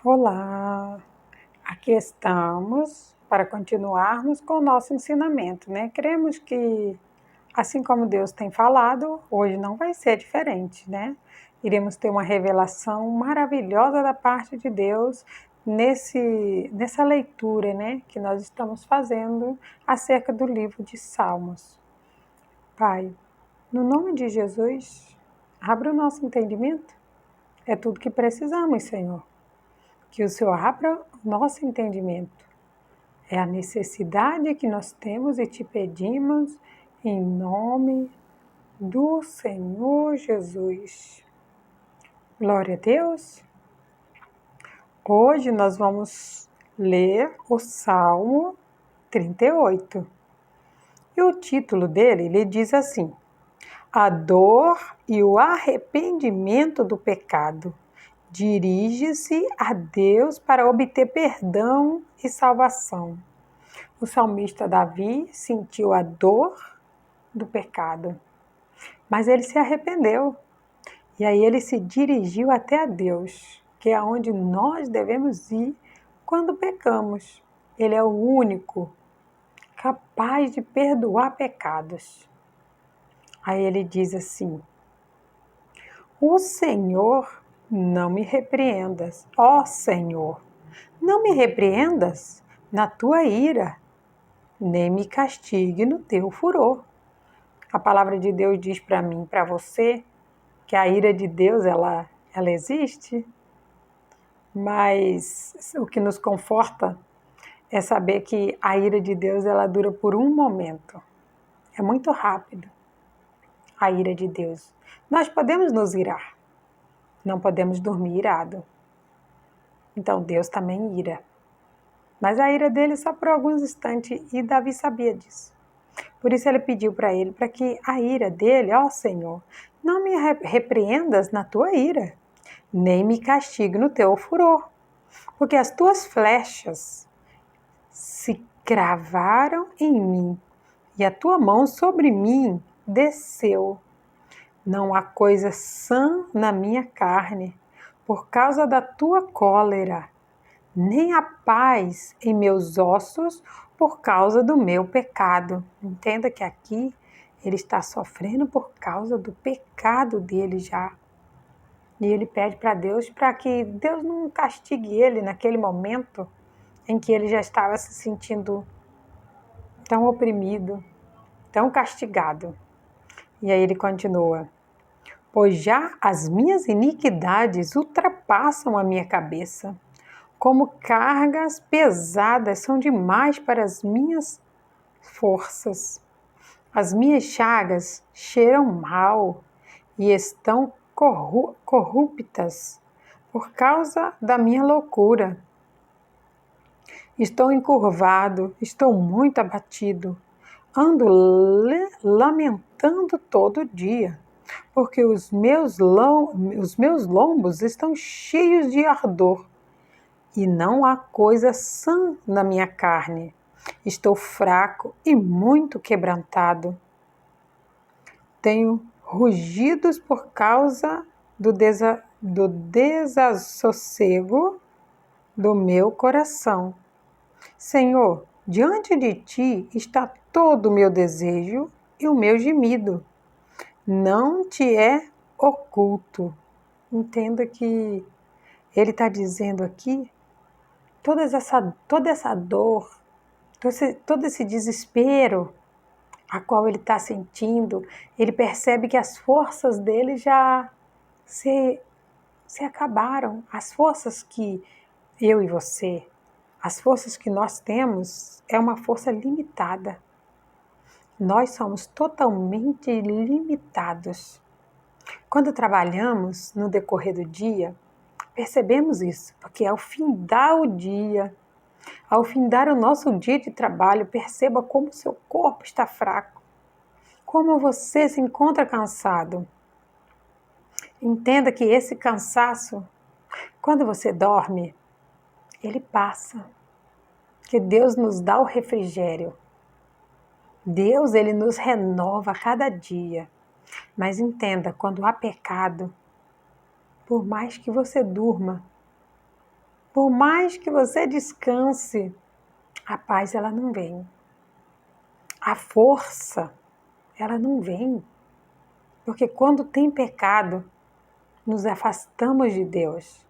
Olá, aqui estamos para continuarmos com o nosso ensinamento, né? Cremos que, assim como Deus tem falado, hoje não vai ser diferente, né? Iremos ter uma revelação maravilhosa da parte de Deus nessa leitura, né? Que nós estamos fazendo acerca do livro de Salmos. Pai, no nome de Jesus, abra o nosso entendimento. É tudo que precisamos, Senhor. Que o Senhor abra o nosso entendimento. É a necessidade que nós temos e te pedimos em nome do Senhor Jesus. Glória a Deus. Hoje nós vamos ler o Salmo 38. E o título dele, ele diz assim: A dor e o arrependimento do pecado. Dirige-se a Deus para obter perdão e salvação. O salmista Davi sentiu a dor do pecado, mas ele se arrependeu. E aí ele se dirigiu até a Deus, que é onde nós devemos ir quando pecamos. Ele é o único capaz de perdoar pecados. Aí ele diz assim: O Senhor, não me repreendas, ó Senhor, não me repreendas na tua ira, nem me castigue no teu furor. A palavra de Deus diz para mim, para você, que a ira de Deus ela existe, mas o que nos conforta é saber que a ira de Deus ela dura por um momento. É muito rápido a ira de Deus. Nós podemos nos irar, não podemos dormir irado. Então Deus também ira. Mas a ira dele só por alguns instantes e Davi sabia disso. Por isso ele pediu para ele, para que a ira dele, ó Senhor, não me repreendas na tua ira, nem me castigue no teu furor, porque as tuas flechas se cravaram em mim e a tua mão sobre mim desceu. Não há coisa sã na minha carne, por causa da tua cólera, nem há paz em meus ossos por causa do meu pecado. Entenda que aqui ele está sofrendo por causa do pecado dele já. E ele pede para Deus para que Deus não castigue ele naquele momento em que ele já estava se sentindo tão oprimido, tão castigado. E aí ele continua: Pois já as minhas iniquidades ultrapassam a minha cabeça. Como cargas pesadas são demais para as minhas forças. As minhas chagas cheiram mal e estão corruptas por causa da minha loucura. Estou encurvado, estou muito abatido. Ando lamentando todo dia, porque os meus lombos estão cheios de ardor. E não há coisa sã na minha carne. Estou fraco e muito quebrantado. Tenho rugidos por causa do desassossego do meu coração. Senhor, diante de ti está todo o meu desejo e o meu gemido. Não te é oculto. Entenda que ele está dizendo aqui toda essa dor, todo esse desespero a qual ele está sentindo, ele percebe que as forças dele já se acabaram. As forças que eu e você, as forças que nós temos, é uma força limitada. Nós somos totalmente limitados. Quando trabalhamos no decorrer do dia, percebemos isso, porque ao findar o dia, ao findar o nosso dia de trabalho, perceba como seu corpo está fraco, como você se encontra cansado. Entenda que esse cansaço, quando você dorme, ele passa. Que Deus nos dá o refrigério. Deus, ele nos renova a cada dia. Mas entenda, quando há pecado, por mais que você durma, Por mais que você descanse, a paz ela não vem. A força ela não vem. Porque quando tem pecado, nos afastamos de Deus.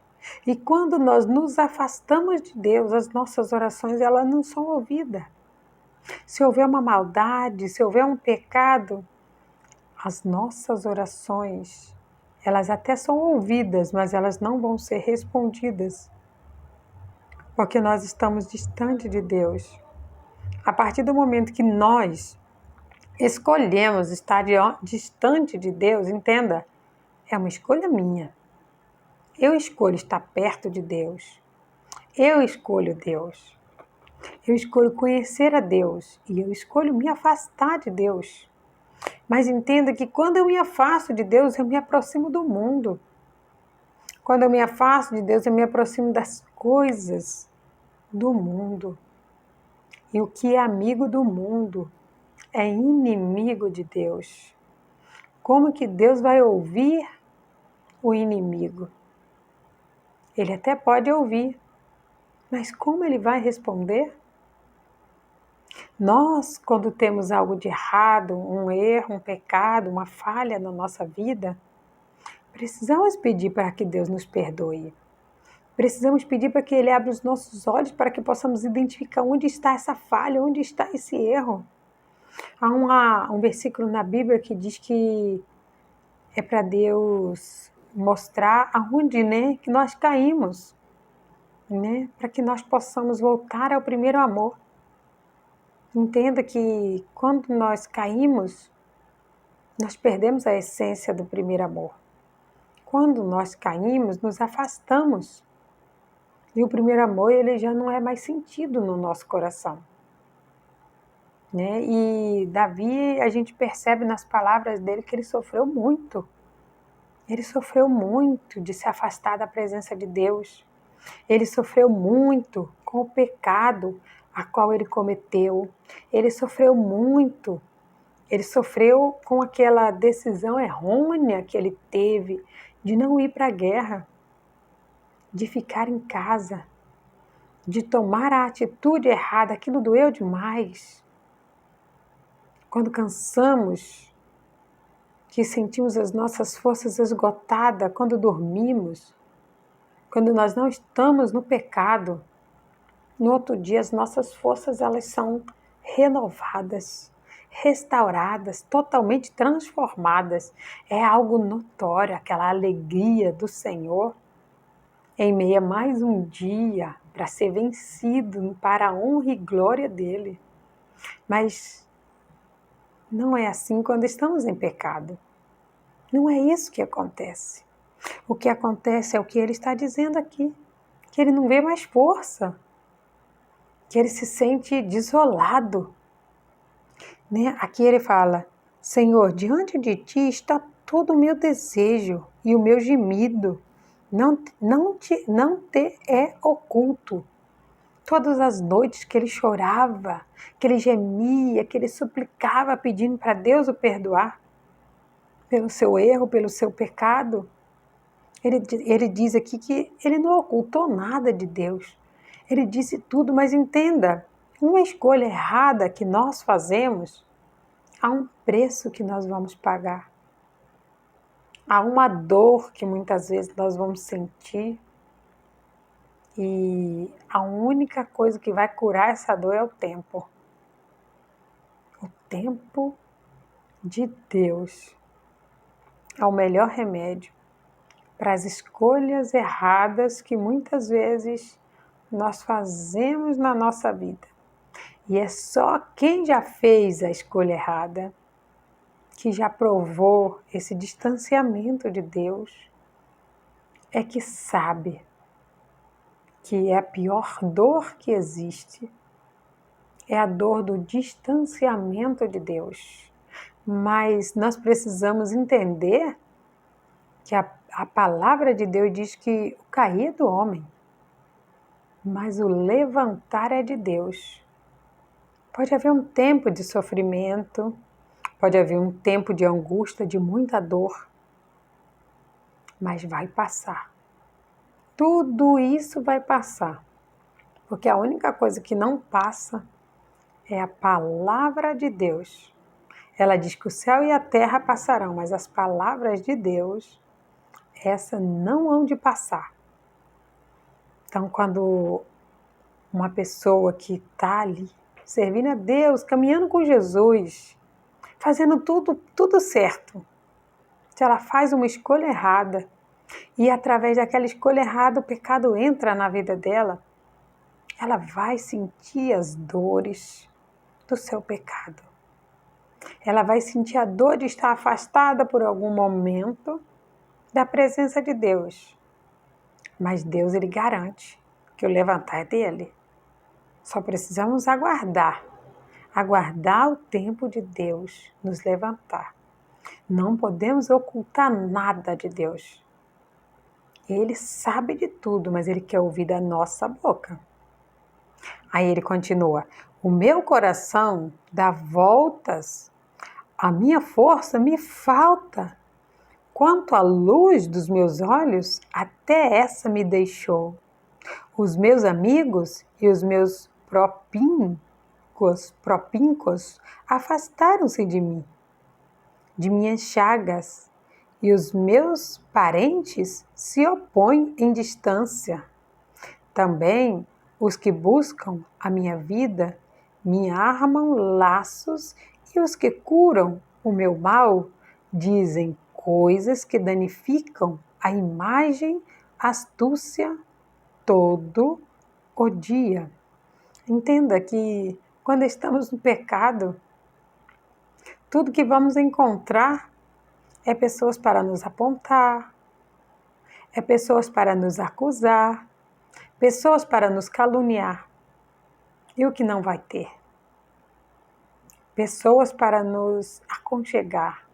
E quando nós nos afastamos de Deus, as nossas orações elas não são ouvidas. Se houver uma maldade, se houver um pecado, as nossas orações, elas até são ouvidas, mas elas não vão ser respondidas, porque nós estamos distante de Deus. A partir do momento que nós escolhemos estar distante de Deus, entenda, é uma escolha minha. Eu escolho estar perto de Deus. Eu escolho Deus. Eu escolho conhecer a Deus e eu escolho me afastar de Deus. Mas entenda que quando eu me afasto de Deus, eu me aproximo do mundo. Quando eu me afasto de Deus, eu me aproximo das coisas do mundo. E o que é amigo do mundo é inimigo de Deus. Como que Deus vai ouvir o inimigo? Ele até pode ouvir, mas como ele vai responder? Nós, quando temos algo de errado, um erro, um pecado, uma falha na nossa vida, precisamos pedir para que Deus nos perdoe. Precisamos pedir para que Ele abra os nossos olhos para que possamos identificar onde está essa falha, onde está esse erro. Há um versículo na Bíblia que diz que é para Deus mostrar aonde, que nós caímos, para que nós possamos voltar ao primeiro amor. Entenda que quando nós caímos, nós perdemos a essência do primeiro amor. Quando nós caímos, nos afastamos. E o primeiro amor, ele já não é mais sentido no nosso coração. E Davi, a gente percebe nas palavras dele que ele sofreu muito. Ele sofreu muito de se afastar da presença de Deus. Ele sofreu muito com o pecado a qual ele cometeu. Ele sofreu muito. Ele sofreu com aquela decisão errônea que ele teve de não ir para a guerra, de ficar em casa, de tomar a atitude errada. Aquilo doeu demais. Quando cansamos, que sentimos as nossas forças esgotadas, quando dormimos, quando nós não estamos no pecado, no outro dia as nossas forças elas são renovadas, restauradas, totalmente transformadas. É algo notório, aquela alegria do Senhor em meio a mais um dia para ser vencido para a honra e glória dele. Mas não é assim quando estamos em pecado. Não é isso que acontece. O que acontece é o que ele está dizendo aqui, que ele não vê mais força, que ele se sente desolado. Aqui ele fala, Senhor, diante de ti está todo o meu desejo e o meu gemido, não te é oculto. Todas as noites que ele chorava, que ele gemia, que ele suplicava pedindo para Deus o perdoar pelo seu erro, pelo seu pecado. Ele diz aqui que ele não ocultou nada de Deus. Ele disse tudo, mas entenda, uma escolha errada que nós fazemos, há um preço que nós vamos pagar. Há uma dor que muitas vezes nós vamos sentir. E a única coisa que vai curar essa dor é o tempo. O tempo de Deus é o melhor remédio para as escolhas erradas que muitas vezes nós fazemos na nossa vida. E é só quem já fez a escolha errada, que já provou esse distanciamento de Deus, é que sabe que é a pior dor que existe, é a dor do distanciamento de Deus. Mas nós precisamos entender que a palavra de Deus diz que o cair é do homem, mas o levantar é de Deus. Pode haver um tempo de sofrimento, pode haver um tempo de angústia, de muita dor, mas vai passar. tudo isso vai passar. Porque a única coisa que não passa é a palavra de Deus. Ela diz que o céu e a terra passarão, mas as palavras de Deus, essa não hão de passar. Então, quando uma pessoa que está ali, servindo a Deus, caminhando com Jesus, fazendo tudo certo, se ela faz uma escolha errada, e através daquela escolha errada o pecado entra na vida dela, ela vai sentir as dores do seu pecado. Ela vai sentir a dor de estar afastada por algum momento da presença de Deus. Mas Deus, Ele garante que o levantar é dele. Só precisamos aguardar o tempo de Deus nos levantar. Não podemos ocultar nada de Deus. Ele sabe de tudo, mas Ele quer ouvir da nossa boca. Aí ele continua: o meu coração dá voltas, a minha força me falta. Quanto à luz dos meus olhos, até essa me deixou. Os meus amigos e os meus propíncos afastaram-se de mim, de minhas chagas, e os meus parentes se opõem em distância. Também os que buscam a minha vida me armam laços, e os que curam o meu mal dizem coisas que danificam a imagem, astúcia todo o dia. Entenda que quando estamos no pecado, tudo que vamos encontrar é pessoas para nos apontar, é pessoas para nos acusar, pessoas para nos caluniar. E o que não vai ter? Pessoas para nos aconchegar,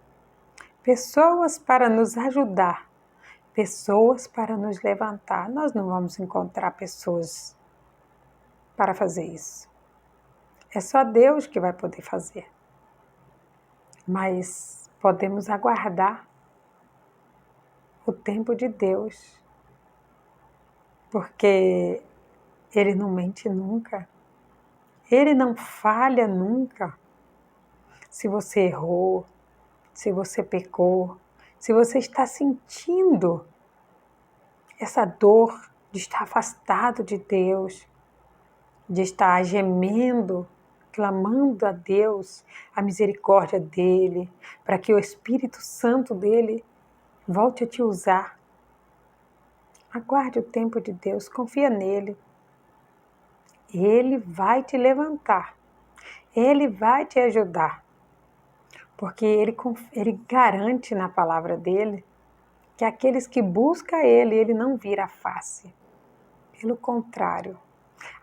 pessoas para nos ajudar, pessoas para nos levantar. Nós não vamos encontrar pessoas para fazer isso. É só Deus que vai poder fazer. Mas podemos aguardar o tempo de Deus, porque Ele não mente nunca, Ele não falha nunca. Se você errou, se você pecou, se você está sentindo essa dor de estar afastado de Deus, de estar gemendo, clamando a Deus, a misericórdia dEle, para que o Espírito Santo dEle volte a te usar. Aguarde o tempo de Deus, confia nele. Ele vai te levantar, Ele vai te ajudar, porque Ele garante na palavra dEle que aqueles que buscam Ele não vira a face. Pelo contrário,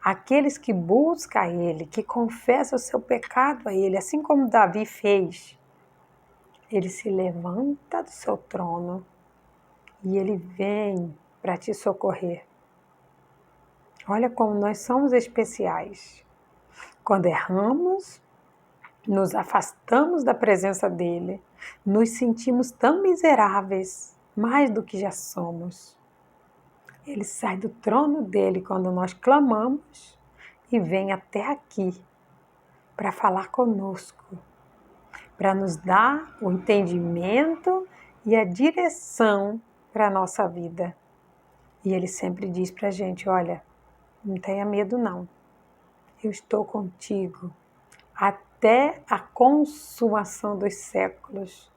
aqueles que buscam Ele, que confessam o seu pecado a Ele, assim como Davi fez, Ele se levanta do seu trono e Ele vem para te socorrer. Olha como nós somos especiais. Quando erramos, nos afastamos da presença dEle, nos sentimos tão miseráveis, mais do que já somos. Ele sai do trono dEle quando nós clamamos e vem até aqui para falar conosco, para nos dar o entendimento e a direção para a nossa vida. E Ele sempre diz para a gente: olha, não tenha medo não, eu estou contigo até a consumação dos séculos.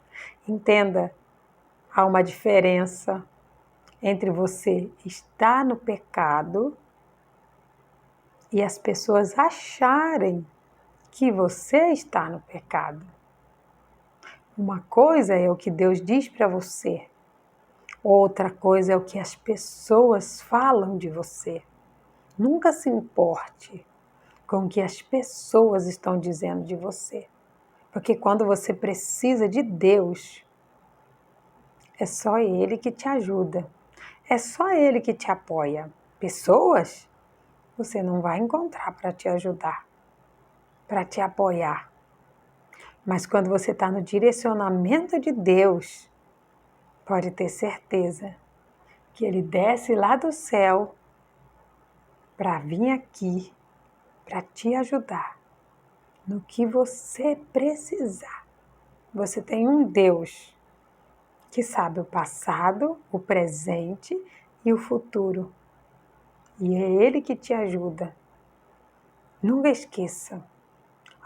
Entenda, há uma diferença entre você estar no pecado e as pessoas acharem que você está no pecado. Uma coisa é o que Deus diz para você, outra coisa é o que as pessoas falam de você. Nunca se importe com o que as pessoas estão dizendo de você, porque quando você precisa de Deus, é só Ele que te ajuda, é só Ele que te apoia. Pessoas, você não vai encontrar para te ajudar, para te apoiar. Mas quando você está no direcionamento de Deus, pode ter certeza que Ele desce lá do céu para vir aqui, para te ajudar no que você precisar. Você tem um Deus que sabe o passado, o presente e o futuro. E é Ele que te ajuda. Nunca esqueça,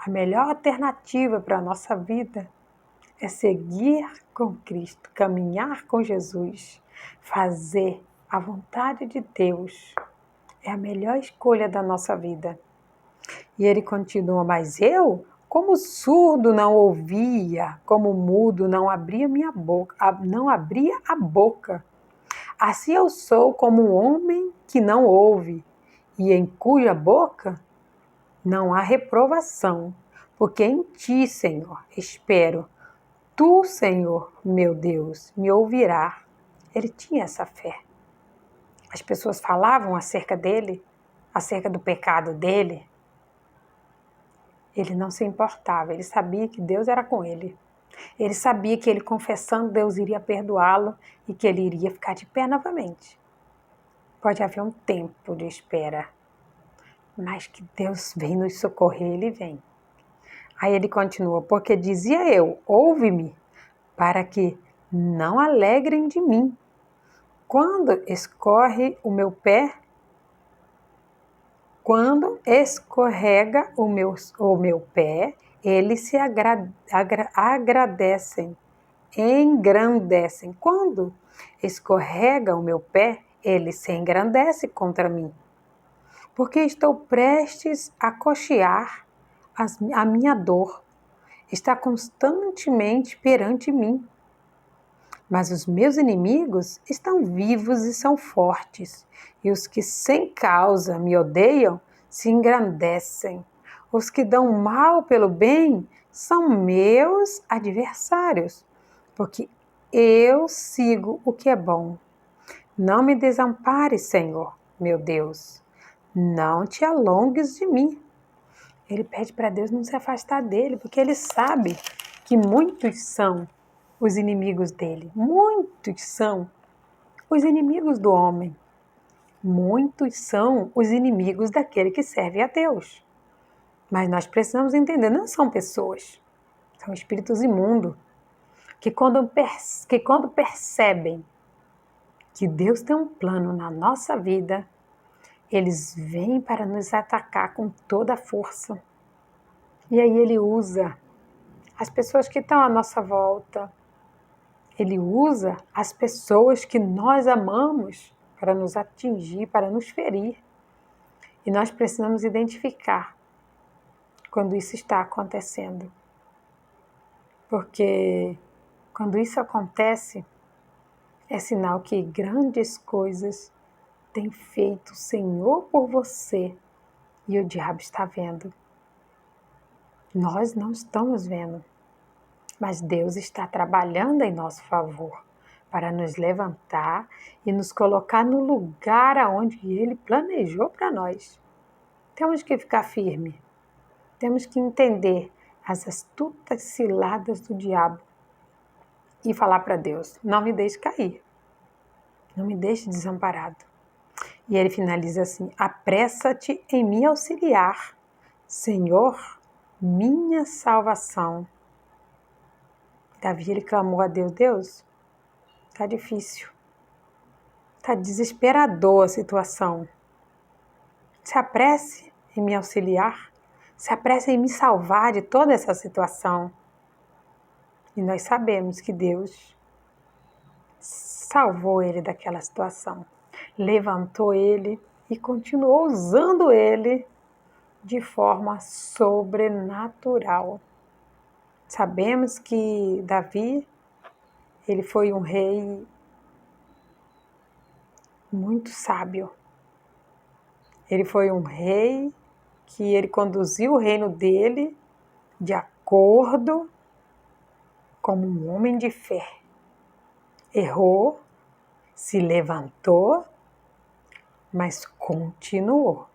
a melhor alternativa para a nossa vida é seguir com Cristo, caminhar com Jesus, fazer a vontade de Deus. É a melhor escolha da nossa vida. E ele continua, mas eu, como surdo não ouvia, como mudo não abria a boca. Assim eu sou como um homem que não ouve, e em cuja boca não há reprovação, porque em ti, Senhor, espero. Tu, Senhor, meu Deus, me ouvirá. Ele tinha essa fé. As pessoas falavam acerca dele, acerca do pecado dele. Ele não se importava, ele sabia que Deus era com ele. Ele sabia que ele confessando, Deus iria perdoá-lo e que ele iria ficar de pé novamente. Pode haver um tempo de espera, mas que Deus vem nos socorrer, ele vem. Aí ele continua, porque dizia eu, ouve-me, para que não alegrem de mim. Quando escorre o meu pé, quando escorrega o meu pé, eles se agradecem, engrandecem. Quando escorrega o meu pé, ele se engrandece contra mim. Porque estou prestes a coxear a minha dor. Está constantemente perante mim. Mas os meus inimigos estão vivos e são fortes, e os que sem causa me odeiam se engrandecem. Os que dão mal pelo bem são meus adversários, porque eu sigo o que é bom. Não me desampares, Senhor, meu Deus. Não te alongues de mim. Ele pede para Deus não se afastar dele, porque ele sabe que muitos são os inimigos dele. Muitos são os inimigos do homem. Muitos são os inimigos daquele que serve a Deus. Mas nós precisamos entender, não são pessoas, são espíritos imundos, que quando percebem que Deus tem um plano na nossa vida, eles vêm para nos atacar com toda a força. E aí ele usa as pessoas que estão à nossa volta, ele usa as pessoas que nós amamos para nos atingir, para nos ferir. E nós precisamos identificar quando isso está acontecendo. Porque quando isso acontece, é sinal que grandes coisas tem feito o Senhor por você e o diabo está vendo. Nós não estamos vendo, mas Deus está trabalhando em nosso favor para nos levantar e nos colocar no lugar aonde Ele planejou para nós. Temos que ficar firme, temos que entender as astutas ciladas do diabo e falar para Deus, não me deixe cair, não me deixe desamparado. E ele finaliza assim, apressa-te em me auxiliar, Senhor, minha salvação. Davi, ele clamou a Deus, Deus, está difícil, está desesperador a situação. Se apresse em me auxiliar, se apresse em me salvar de toda essa situação. E nós sabemos que Deus salvou ele daquela situação, levantou ele e continuou usando ele de forma sobrenatural. Sabemos que Davi, ele foi um rei muito sábio. Ele foi um rei que ele conduziu o reino dele de acordo como um homem de fé. Errou, se levantou, mas continuou.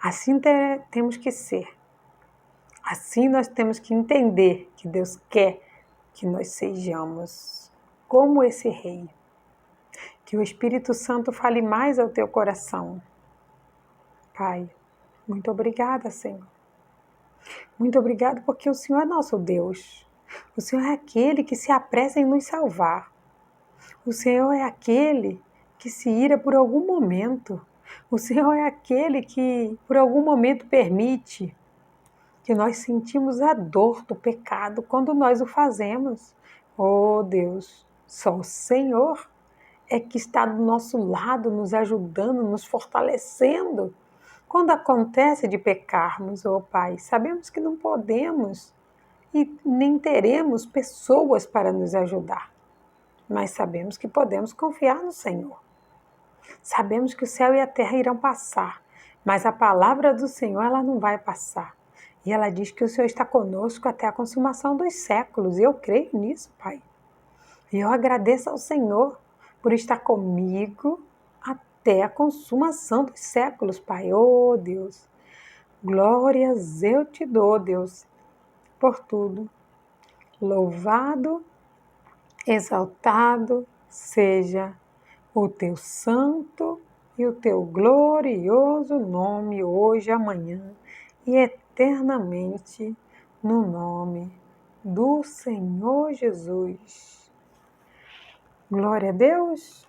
Assim temos que ser. Assim nós temos que entender que Deus quer que nós sejamos como esse rei. Que o Espírito Santo fale mais ao teu coração. Pai, muito obrigada, Senhor. Muito obrigada porque o Senhor é nosso Deus. O Senhor é aquele que se apressa em nos salvar. O Senhor é aquele que se ira por algum momento. O Senhor é aquele que por algum momento permite que nós sentimos a dor do pecado quando nós o fazemos. Oh Deus, só o Senhor é que está do nosso lado, nos ajudando, nos fortalecendo. Quando acontece de pecarmos, oh Pai, sabemos que não podemos e nem teremos pessoas para nos ajudar, mas sabemos que podemos confiar no Senhor. Sabemos que o céu e a terra irão passar, mas a palavra do Senhor ela não vai passar. E ela diz que o Senhor está conosco até a consumação dos séculos. E eu creio nisso, Pai. E eu agradeço ao Senhor por estar comigo até a consumação dos séculos, Pai. Oh, Deus. Glórias eu te dou, Deus, por tudo. Louvado, exaltado seja o teu santo e o teu glorioso nome hoje, amanhã e eternamente, no nome do Senhor Jesus. Glória a Deus.